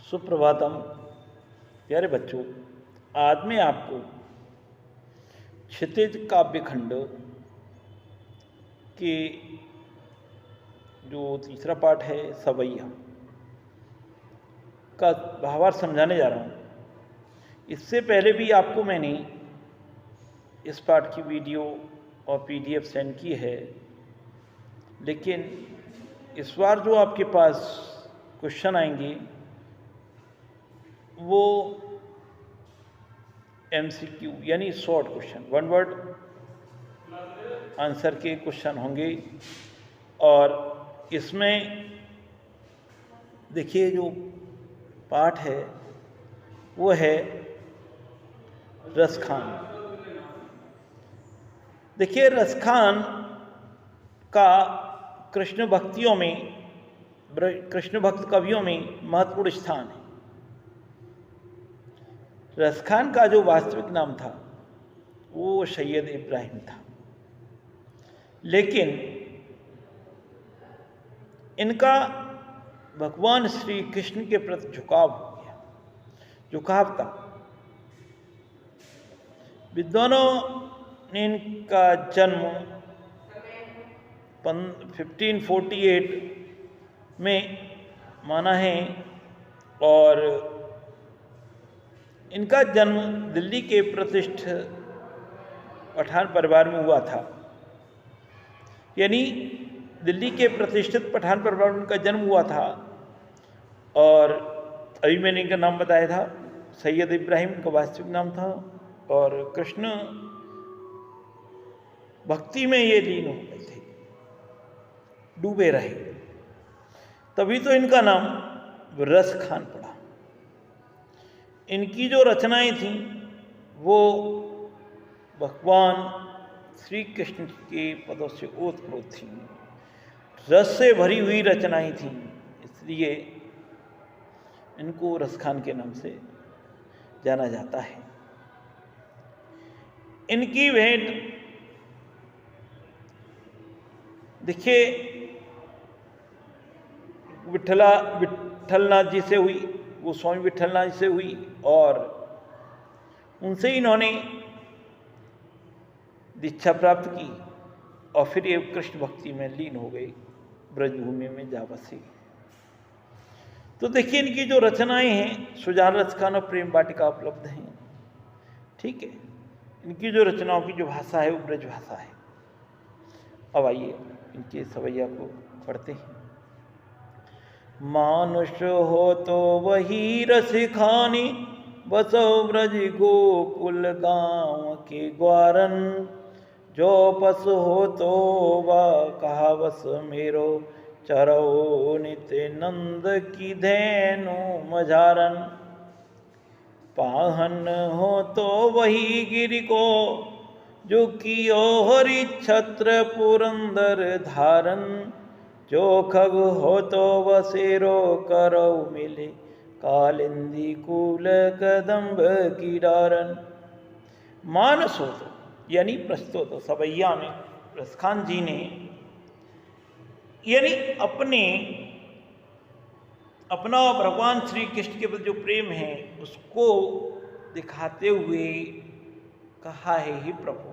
सुप्रभातम। प्यारे बच्चों, आज मैं आपको क्षितिज काव्यखंड के जो तीसरा पाठ है सवैया का भावार्थ समझाने जा रहा हूँ। इससे पहले भी आपको मैंने इस पाठ की वीडियो और PDF सेंड की है, लेकिन इस बार जो आपके पास क्वेश्चन आएंगे वो MCQ यानी short question, one word answer के क्वेश्चन होंगे। और इसमें देखिए जो पाठ है वो है रसखान। देखिए रसखान का कृष्ण भक्तियों में, कृष्ण भक्त कवियों में महत्वपूर्ण स्थान है। रसखान का जो वास्तविक नाम था वो सैयद इब्राहिम था, लेकिन इनका भगवान श्री कृष्ण के प्रति झुकाव हो गया। झुकाव था। विद्वानों ने इनका जन्म 1548 में माना है और इनका जन्म दिल्ली के प्रतिष्ठित पठान परिवार में हुआ था। यानी दिल्ली के प्रतिष्ठित पठान परिवार में इनका जन्म हुआ था। और अभी मैंने इनका नाम बताया था, सैयद इब्राहिम का वास्तविक नाम था। और कृष्ण भक्ति में ये लीन हो गए थे, डूबे रहे, तभी तो इनका नाम रसखान पड़ा। इनकी जो रचनाएं थीं वो भगवान श्री कृष्ण के पदों से ओतप्रोत थीं, रस से भरी हुई रचनाएं थीं, इसलिए इनको रसखान के नाम से जाना जाता है। इनकी भेंट देखिए विट्ठलनाथ जी से हुई, वो स्वामी विट्ठलनाथ जी से हुई और उनसे इन्होंने दीक्षा प्राप्त की और फिर ये कृष्ण भक्ति में लीन हो गए, ब्रजभूमि में जा बसे। तो देखिए इनकी जो रचनाएं हैं सुजान रसखान और प्रेम वाटिका उपलब्ध हैं। ठीक है, इनकी जो रचनाओं की जो भाषा है वो ब्रज भाषा है। अब आइए इनके सवैया को पढ़ते हैं। मानुष हो तो वही रसिखानी, बसो ब्रज गोकुल गाँव के ग्वारन। जो पस हो तो वह कहा बस मेरो, चरो नित्य नंद की धेनु मझारन। पाहन हो तो वही गिरि को, जो कियो हरि छत्र पुरंदर धारन। जो खग हो तो वसेरो करो मिले, कालिंदी कूल कदम्ब की डारन। मानस हो तो यानी प्रस्तुत हो सवैया में रसखान जी ने यानी अपना भगवान श्री कृष्ण के प्रति जो प्रेम है उसको दिखाते हुए कहा है, हे प्रभु,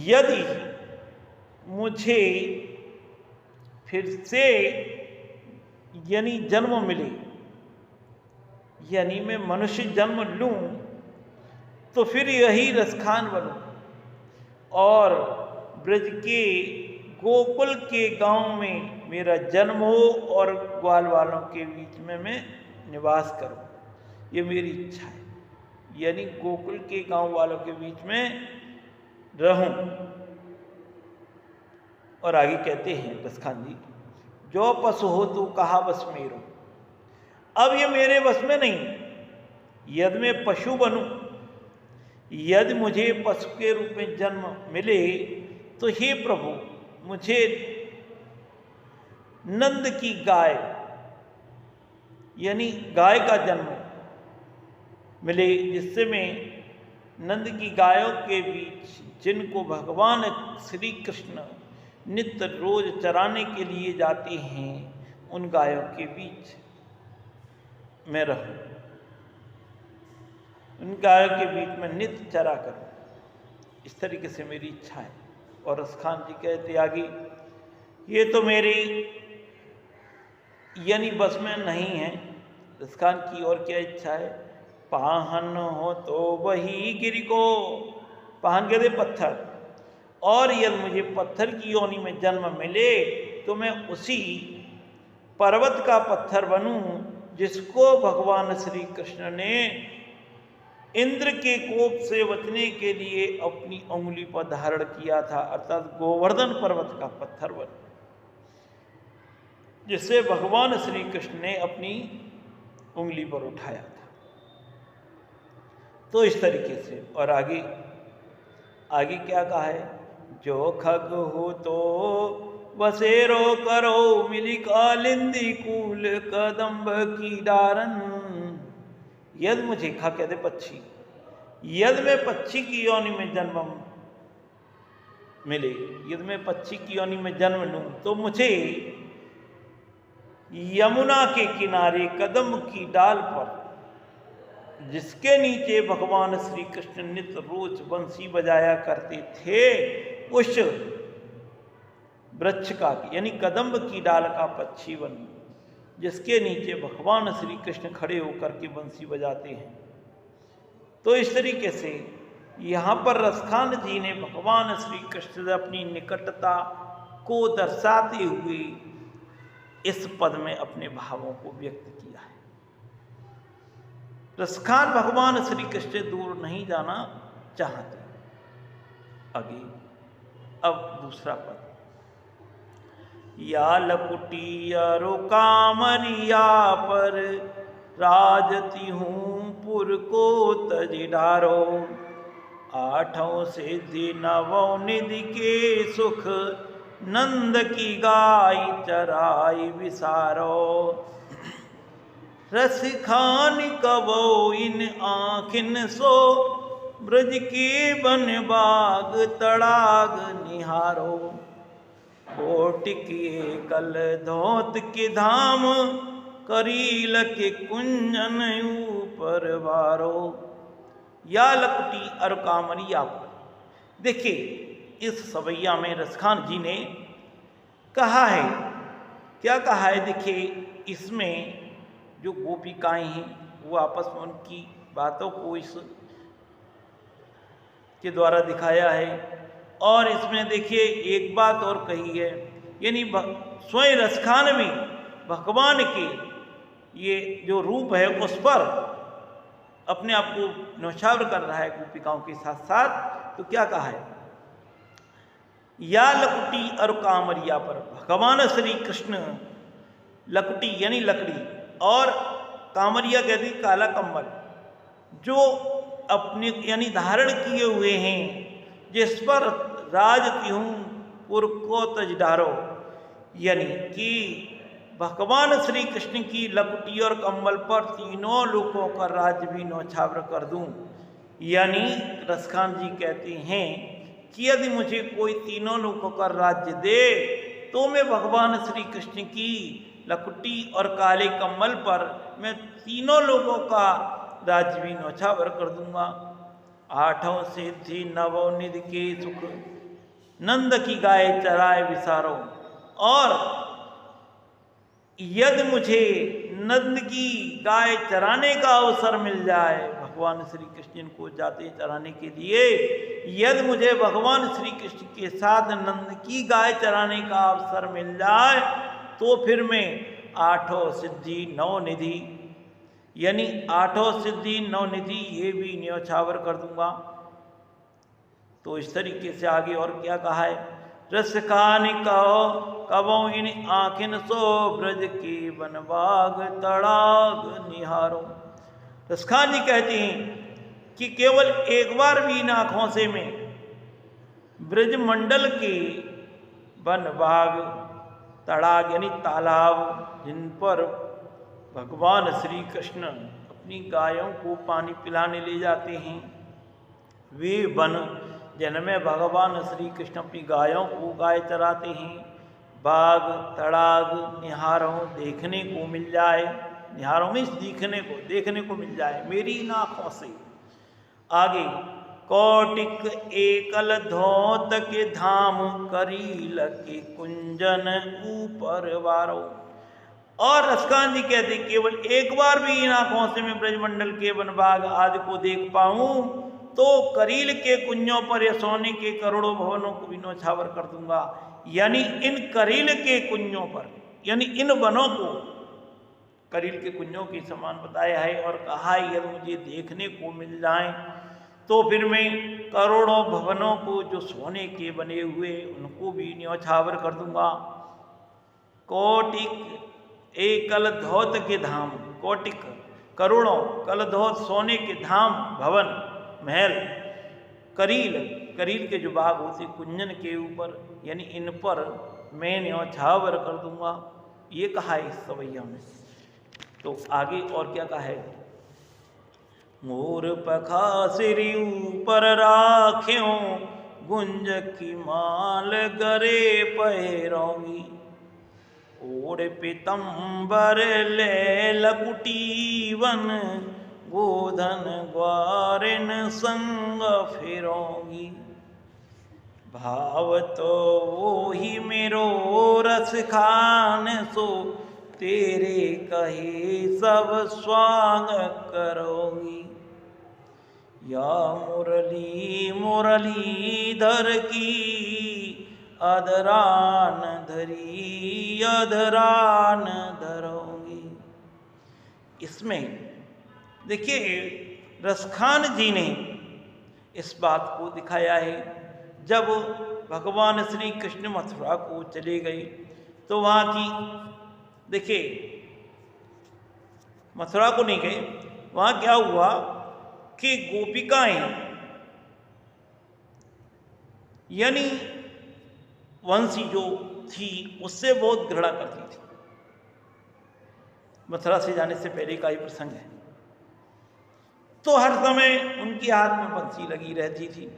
यदि मुझे फिर से यानी जन्म मिले, यानी मैं मनुष्य जन्म लूं, तो फिर यही रसखान बनूं और ब्रज के गोकुल के गांव में मेरा जन्म हो और ग्वाल वालों के बीच में मैं निवास करूं, ये मेरी इच्छा है। यानी गोकुल के गांव वालों के बीच में रहूं। और आगे कहते हैं रसखान जी, जो पशु हो तो कहा बस मेरो। अब ये मेरे बस में नहीं। यदि मैं पशु बनूं, यदि मुझे पशु के रूप में जन्म मिले, तो हे प्रभु मुझे नंद की गाय यानी गाय का जन्म मिले, जिससे मैं नंद की गायों के बीच, जिनको भगवान श्री कृष्ण नित्य रोज चराने के लिए जाते हैं, उन गायों के बीच में रहूं, उन गायों के बीच में नित्य चरा करूं, इस तरीके से मेरी इच्छा है। और रसखान जी कहते आगे, ये तो मेरी यानी बस में नहीं है। रसखान की और क्या इच्छा है? पाहन हो तो वही गिर को, पाहन कहते पत्थर, और यदि मुझे पत्थर की योनि में जन्म मिले तो मैं उसी पर्वत का पत्थर बनूं जिसको भगवान श्री कृष्ण ने इंद्र के कोप से बचने के लिए अपनी उंगली पर धारण किया था, अर्थात गोवर्धन पर्वत का पत्थर बन, जिसे भगवान श्री कृष्ण ने अपनी उंगली पर उठाया था। तो इस तरीके से। और आगे क्या कहा है? जो खग हो तो बसेरो करो, मिली कालिंदी कूल कदम्ब की डारन। यदि मुझे, खा कहते पक्षी, यदि मैं पक्षी की योनि में जन्म मिले, यदि मैं पक्षी की योनि में जन्म लूं तो मुझे यमुना के किनारे कदम की डाल पर, जिसके नीचे भगवान श्री कृष्ण नित्य रोज बंसी बजाया करते थे, उस वृक्ष का यानी कदम्ब की डाल का पक्षी बन, जिसके नीचे भगवान श्री कृष्ण खड़े होकर के बंसी बजाते हैं। तो इस तरीके से यहाँ पर रसखान जी ने भगवान श्री कृष्ण से अपनी निकटता को दर्शाते हुए इस पद में अपने भावों को व्यक्त किया है। रसखान भगवान श्री कृष्ण से दूर नहीं जाना चाहते। आगे अब दूसरा पद, या लकुटी अरो कामरिया पर राजती हूँ पुर को तजिडारो, आठों सिद्धि नवों निधि के सुख, नंद की गाय चराई विसारो। रसखान कबो इन आँखिन सो, ब्रज के बन बाग तड़ाग निहारो, कोट के कल धोत के धाम, करील के कुंजन ऊपर वारो। या लकुटी और कामरिया पर। देखिए इस सवैया में रसखान जी ने कहा है, क्या कहा है? देखिए इसमें जो गोपिकाएं हैं वो आपस में उनकी बातों को इस के द्वारा दिखाया है। और इसमें देखिए एक बात और कही है, यानी स्वयं रसखान भी भगवान के ये जो रूप है उस पर अपने आप को न्यौछावर कर रहा है गोपिकाओं के साथ साथ। तो क्या कहा है? या लकुटी और कामरिया पर, भगवान श्री कृष्ण लकुटी यानी लकड़ी और कामरिया कहती काला कंबल जो अपने यानी धारण किए हुए हैं, जिस पर राजती हूँ पुर को तजडारो, यानी कि भगवान श्री कृष्ण की लकुटी और कंबल पर तीनों लोगों का राज्य भी न्यौछावर कर दूं। यानी रसखान जी कहते हैं कि यदि मुझे कोई तीनों लोगों का राज्य दे तो मैं भगवान श्री कृष्ण की लकुटी और काले कंबल पर मैं तीनों लोगों का राज्य भी न्यौछावर कर दूंगा। आठों सिद्धि नवों निधि के सुख, नंद की गाय चराए विसारो। और यदि मुझे नंद की गाय चराने का अवसर मिल जाए, भगवान श्री कृष्ण को जाते चराने के लिए, यदि मुझे भगवान श्री कृष्ण के साथ नंद की गाय चराने का अवसर मिल जाए तो फिर मैं आठों सिद्धि नौ निधि यानी आठों सिद्धि नौ निधि ये भी न्यौछावर कर दूंगा। तो इस तरीके से आगे और क्या कहा है? रसखान कहो कबो इन आँखिन सो, ब्रज की बनबाग तड़ाग निहारो। रसखान जी कहते हैं कि केवल एक बार भी इन आँखों से मैं ब्रज मंडल के वन बाग तड़ाग यानी तालाब, जिन पर भगवान श्री कृष्ण अपनी गायों को पानी पिलाने ले जाते हैं, वे वन जिनमें भगवान श्री कृष्ण अपनी गायों को गाय चराते हैं, बाग तड़ाग निहारों देखने को मिल जाए निहारूंगी, देखने को मिल जाए मेरी इन आँखों से। आगे, कौटिक एकल धौत के धाम, करील के कुंजन ऊपर वारो। और रसकान जी कहते केवल एक बार भी इन आंखों से मैं ब्रजमंडल के वनभाग आदि को देख पाऊं तो करील के कुंजों पर या सोने के करोड़ों भवनों को भी न्यौछावर कर दूंगा। यानी इन करील के कुंजों पर, यानी इन वनों को करील के कुंजों के समान बताया है और कहा यदि मुझे देखने को मिल जाए तो फिर मैं करोड़ों भवनों को जो सोने के बने हुए उनको भी न्यौछावर कर दूंगा। कोटिक एकल धौत के धाम, कोटिक करोड़ों कलधौत सोने के धाम, भवन, महल, करील के जो बाग होते कुंजन के ऊपर, यानी इन पर मैं न्यौछावर कर दूंगा। ये कहा है इस सवैया में। तो आगे और क्या कहा है, मोर पखा सिरी ऊपर राख्यों, गुंज की माल गरे पहरोगी, ओढ़ पीतंबर ले लकुटीवन, गोधन ग्वारिन संग फिरोगी। भाव तो वो ही मेरो रस खान, सो तेरे कहे सब स्वांग करोगी। या मुरली मुरलीधर की, अधरान धरी अधरान धरोगी। इसमें देखिए रसखान जी ने इस बात को दिखाया है। जब भगवान श्री कृष्ण मथुरा को चले गए तो वहाँ की, देखिए मथुरा को नहीं गए, वहाँ क्या हुआ कि गोपिकाएं यानी वंशी जो थी उससे बहुत घृणा करती थी। मथुरा से जाने से पहले का ही प्रसंग है। तो हर समय उनके हाथ में बंसी लगी रहती थी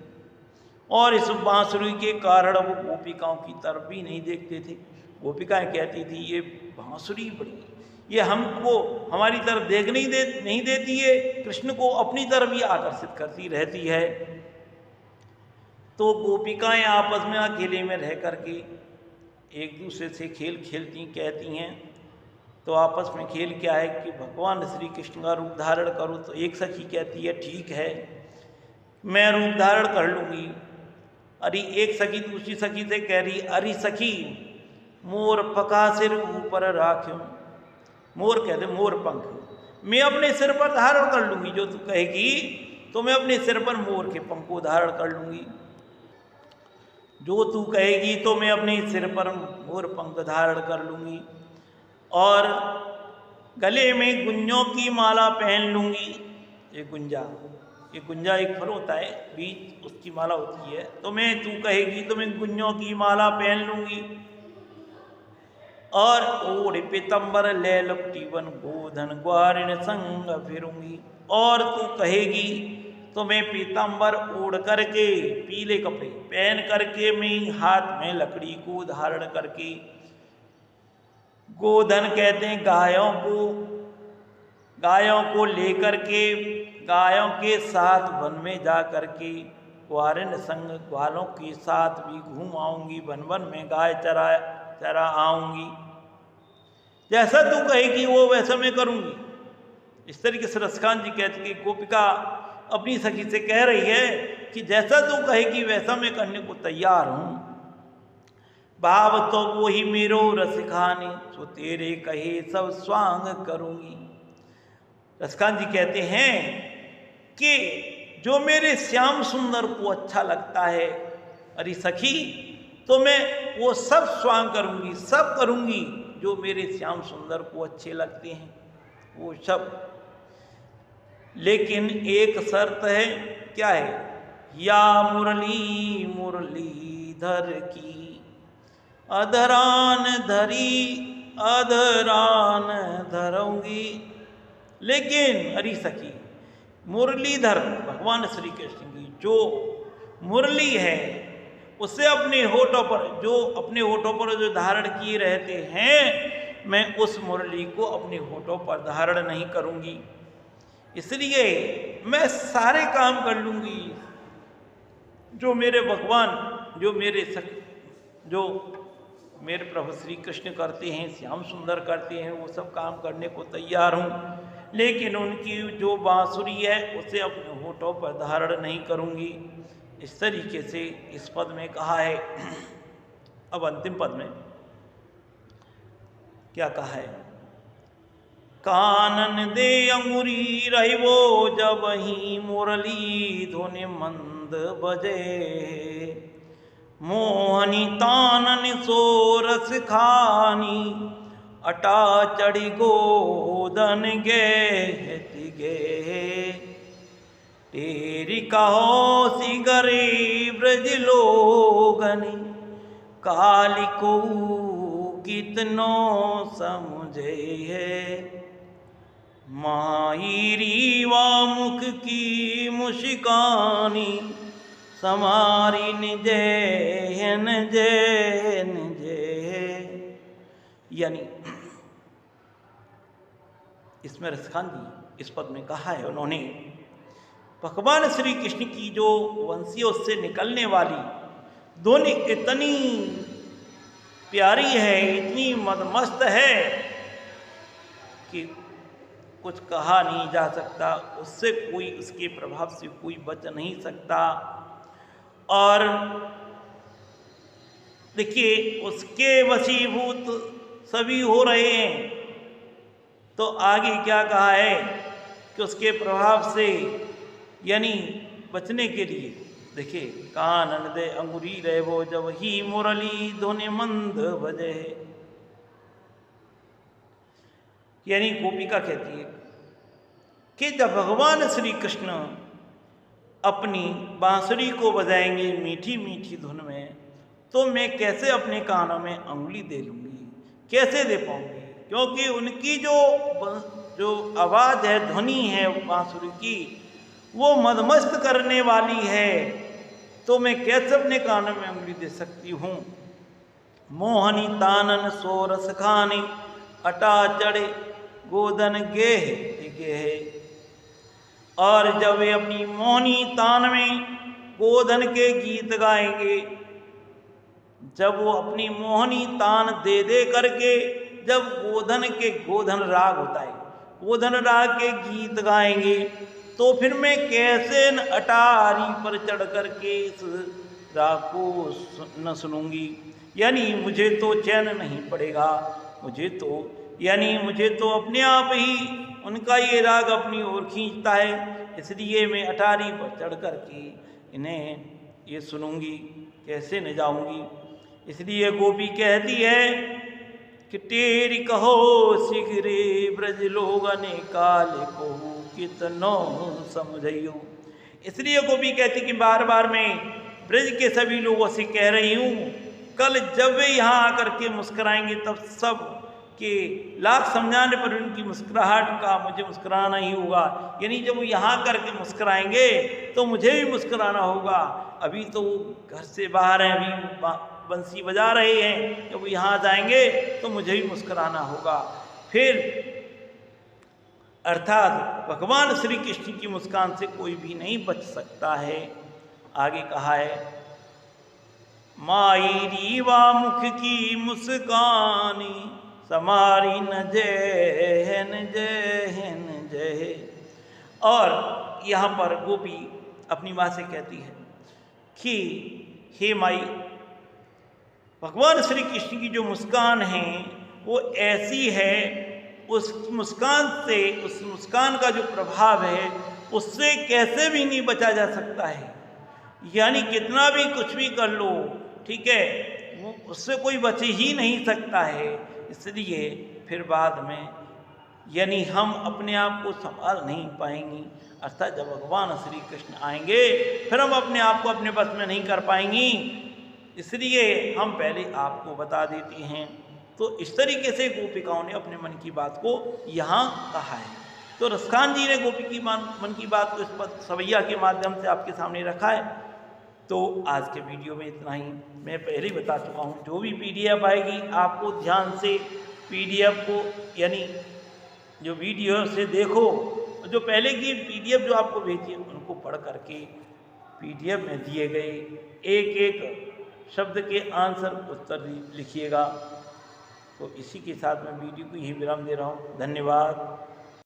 और इस बांसुरी के कारण वो गोपिकाओं की तरफ भी नहीं देखते थे। गोपिकाएं कहती थी ये बांसुरी बड़ी, ये हमको हमारी तरफ देख नहीं देती है, कृष्ण को अपनी तरफ ही आकर्षित करती रहती है। तो गोपिकाएं आपस में अकेले में रह करके एक दूसरे से खेल खेलती कहती हैं। तो आपस में खेल क्या है कि भगवान श्री कृष्ण का रूप धारण करूँ। तो एक सखी कहती है ठीक है मैं रूप धारण कर लूँगी। अरे एक सखी दूसरी सखी से कह रही, अरे सखी मोर पका सिर ऊपर राख्यूं, मोर कहते मोर पंख, मैं अपने सिर पर धारण कर लूँगी। जो तू कहेगी तो मैं अपने सिर पर मोर के पंख को धारण कर लूँगी। जो तू कहेगी तो मैं अपने सिर पर मोर पंख धारण कर लूँगी और गले में गुंजों की माला पहन लूँगी। ये गुंजा एक फल होता है, बीज उसकी माला होती है। तो मैं तू कहेगी तो मैं गुंजों की माला पहन लूँगी और ओढ़ पीतंबर ले लपटीवन, गोधन ग्वारिन संग फिरूंगी। और तू कहेगी तो मैं पीतांबर ओढ़ करके, पीले कपड़े पहन करके, मैं हाथ में लकड़ी को धारण करके, गोधन कहते हैं गायों को लेकर के, गायों के साथ वन में जा करके, ग्वारिन संग ग्वालों के साथ भी घूम आऊंगी, वन में गाय चरा आऊंगी। जैसा तू कहेगी वो वैसा मैं करूंगी। इस तरीके से रसखान जी कहते कि गोपिका अपनी सखी से कह रही है कि जैसा तू कहेगी वैसा मैं करने को तैयार हूं। भाव तो वो ही मेरो रस खाने, सो तेरे कहे सब स्वांग करूंगी। रसखान जी कहते हैं कि जो मेरे श्याम सुंदर को अच्छा लगता है अरे सखी, तो मैं वो सब स्वांग करूंगी, सब करूंगी जो मेरे श्याम सुंदर को अच्छे लगते हैं वो सब। लेकिन एक शर्त है, क्या है? या मुरली मुरलीधर की, अधरान धरी अधरान धरूंगी। लेकिन अरे सखी मुरलीधर भगवान श्री कृष्ण की जो मुरली है उसे अपने होठों पर, जो अपने होठों पर जो धारण किए रहते हैं मैं उस मुरली को अपने होठों पर धारण नहीं करूंगी, इसलिए मैं सारे काम कर लूंगी जो मेरे भगवान, जो मेरे प्रभु श्री कृष्ण करते हैं, श्याम सुंदर करते हैं, वो सब काम करने को तैयार हूँ, लेकिन उनकी जो बांसुरी है उसे अपने होठों पर धारण नहीं करूंगी। इस तरीके से इस पद में कहा है। अब अंतिम पद में क्या कहा है? कानन दे अंगुरी रहिवो जब ही मुरली धुनि मंद बजे, मोहनी तानन सो रस खानी, अटा चढ़ी गोदन गेहति गे, तेरी कहो सी गरीब ब्रज लोगनी, काली को कितनो समझे है, माई रीवा मुख की मुस्कानी, समारी निजैन जैन जय। यानी इसमें रसखान जी इस पद में कहा है उन्होंने, भगवान श्री कृष्ण की जो वंशियों से निकलने वाली ध्वनि इतनी प्यारी है, इतनी मदमस्त है कि कुछ कहा नहीं जा सकता, उससे कोई, उसके प्रभाव से कोई बच नहीं सकता। और देखिए उसके वशीभूत सभी हो रहे हैं, तो आगे क्या कहा है कि उसके प्रभाव से यानी बचने के लिए देखिए, कानन दे अंगुरी रहे वो जब ही मुरली धुनि मंद बजे। यानी गोपिका कहती है कि जब भगवान श्री कृष्ण अपनी बांसुरी को बजाएंगे मीठी मीठी धुन में, तो मैं कैसे अपने कानों में अंगुली दे लूँगी, कैसे दे पाऊँगी? क्योंकि उनकी जो आवाज़ है, ध्वनि है बांसुरी की, वो मदमस्त करने वाली है, तो मैं कैसे अपने कानों में अंगुली दे सकती हूँ? मोहनी तानन सो रस खानी, अटा चढ़े गोदन गेह गेह। और जब वे अपनी मोहनी तान में गोधन के गीत गाएंगे, जब वो अपनी मोहनी तान दे दे करके जब गोधन राग होता है, गोधन राग के गीत गाएंगे, तो फिर मैं कैसे अटारी पर चढ़ करके इस राग को न सुनूंगी? यानी मुझे तो चैन नहीं पड़ेगा, मुझे तो अपने आप ही उनका ये राग अपनी ओर खींचता है, इसलिए मैं अटारी पर चढ़ करके इन्हें ये सुनूंगी, कैसे न जाऊंगी? इसलिए गोपी कहती है कि तेरी कहो सिगरे ब्रज लोगने काले को कितनो समझियो। इसलिए गोपी कहती कि बार बार मैं ब्रज के सभी लोगों से कह रही हूँ, कल जब वे यहाँ आकर के मुस्कुराएंगे तब सब कि लाख समझाने पर उनकी मुस्कुराहट का मुझे मुस्कुराना ही होगा। यानी जब वो यहाँ करके मुस्कुराएंगे तो मुझे भी मुस्कुराना होगा। अभी तो घर से बाहर हैं, अभी बंसी बजा रहे हैं, जब वो यहाँ जाएंगे तो मुझे भी मुस्कुराना होगा। फिर अर्थात भगवान श्री कृष्ण की मुस्कान से कोई भी नहीं बच सकता है। आगे कहा है, माई रीवा मुख की मुस्कानी, समारी न जय न जय। और यहाँ पर गोपी अपनी माँ से कहती है कि हे माई, भगवान श्री कृष्ण की जो मुस्कान है वो ऐसी है, उस मुस्कान का जो प्रभाव है उससे कैसे भी नहीं बचा जा सकता है। यानी कितना भी कुछ भी कर लो, ठीक है, वो उससे कोई बच ही नहीं सकता है। इसलिए फिर बाद में यानी हम अपने आप को संभाल नहीं पाएंगी। अर्थात जब भगवान श्री कृष्ण आएंगे फिर हम अपने आप को अपने बस में नहीं कर पाएंगी। इसलिए हम पहले आपको बता देते हैं। तो इस तरीके से गोपिकाओं ने अपने मन की बात को यहाँ कहा है। तो रसखान जी ने गोपी की मन की बात को इस पर सवैया के माध्यम से आपके सामने रखा है। तो आज के वीडियो में इतना ही। मैं पहले ही बता चुका हूँ, जो भी PDF आएगी आपको ध्यान से पीडीएफ को यानी जो वीडियो से देखो, जो पहले की पीडीएफ जो आपको भेजी है उनको पढ़ करके पीडीएफ में दिए गए एक एक शब्द के आंसर उत्तर लिखिएगा। तो इसी के साथ मैं वीडियो को यही विराम दे रहा हूँ। धन्यवाद।